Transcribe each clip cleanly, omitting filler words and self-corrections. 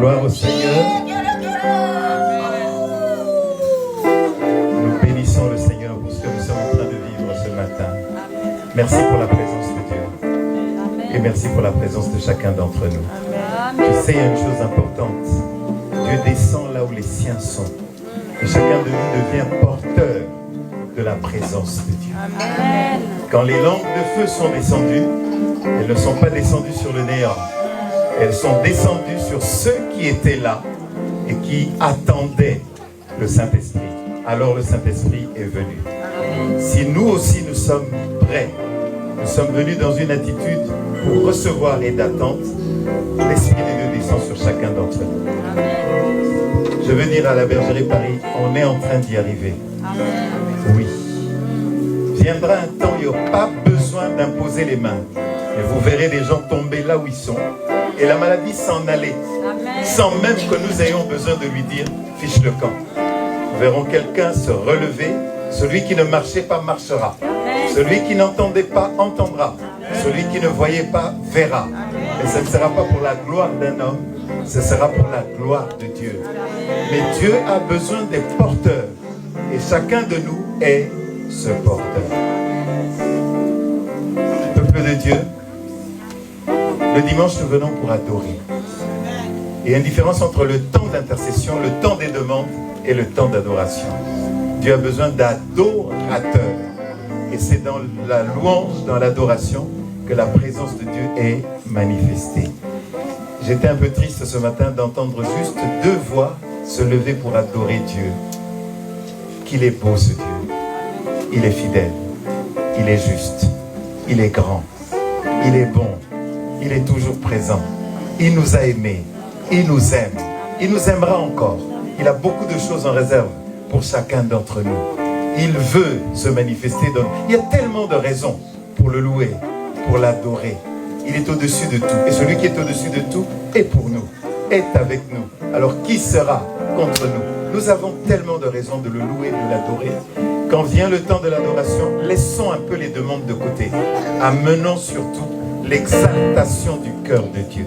Gloire au Seigneur. Nous bénissons le Seigneur pour ce que nous sommes en train de vivre ce matin. Merci pour la présence de Dieu. Et merci pour la présence de chacun d'entre nous. Tu sais, il y a une chose importante. Dieu descend là où les siens sont. Et chacun de nous devient porteur de la présence de Dieu. Amen. Quand les langues de feu sont descendues, elles ne sont pas descendues sur le néant. Elles sont descendues sur ceux qui étaient là et qui attendaient le Saint-Esprit. Alors le Saint-Esprit est venu. Si nous aussi nous sommes prêts, nous sommes venus dans une attitude pour recevoir et d'attente, l'Esprit de Dieu descend sur chacun d'entre nous. Je veux dire à la Bergerie Paris, on est en train d'y arriver. Oui. Viendra un temps où il n'y aura pas besoin d'imposer les mains. Et vous verrez des gens tomber là où ils sont. Et la maladie s'en aller. Sans même que nous ayons besoin de lui dire, fiche le camp. Nous verrons quelqu'un se relever. Celui qui ne marchait pas marchera. Celui qui n'entendait pas entendra. Celui qui ne voyait pas verra. Et ce ne sera pas pour la gloire d'un homme. Ce sera pour la gloire de Dieu. Mais Dieu a besoin des porteurs. Et chacun de nous est ce porteur. Peuple de Dieu, le dimanche nous venons pour adorer. Il y a une différence entre le temps d'intercession, le temps des demandes et le temps d'adoration. Dieu a besoin d'adorateurs. Et c'est dans la louange, dans l'adoration, que la présence de Dieu est manifestée. J'étais un peu triste ce matin d'entendre juste deux voix se lever pour adorer Dieu. Qu'il est beau ce Dieu. Il est fidèle. Il est juste. Il est grand. Il est bon. Il est toujours présent. Il nous a aimés. Il nous aime. Il nous aimera encore. Il a beaucoup de choses en réserve pour chacun d'entre nous. Il veut se manifester. Il y a tellement de raisons pour le louer, pour l'adorer. Il est au-dessus de tout. Et celui qui est au-dessus de tout est pour nous, est avec nous. Alors qui sera contre nous? Nous avons tellement de raisons de le louer, de l'adorer. Quand vient le temps de l'adoration, laissons un peu les demandes de côté. Amenons surtout l'exaltation du cœur de Dieu.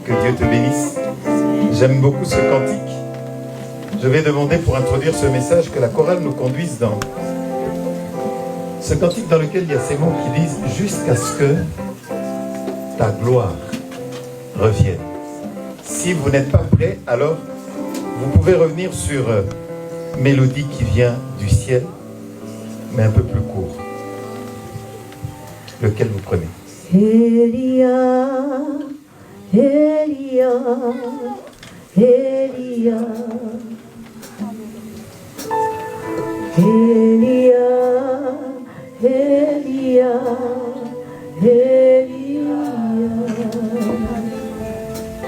Que Dieu te bénisse. J'aime beaucoup ce cantique. Je vais demander pour introduire ce message que la chorale nous conduise dans ce cantique dans lequel il y a ces mots qui disent « Jusqu'à ce que ta gloire revienne ». Si vous n'êtes pas prêts, alors vous pouvez revenir sur mélodie qui vient du ciel, mais un peu plus court. Lequel vous prenez? Elia, Elia, Elia, Elia, Elia, Elia.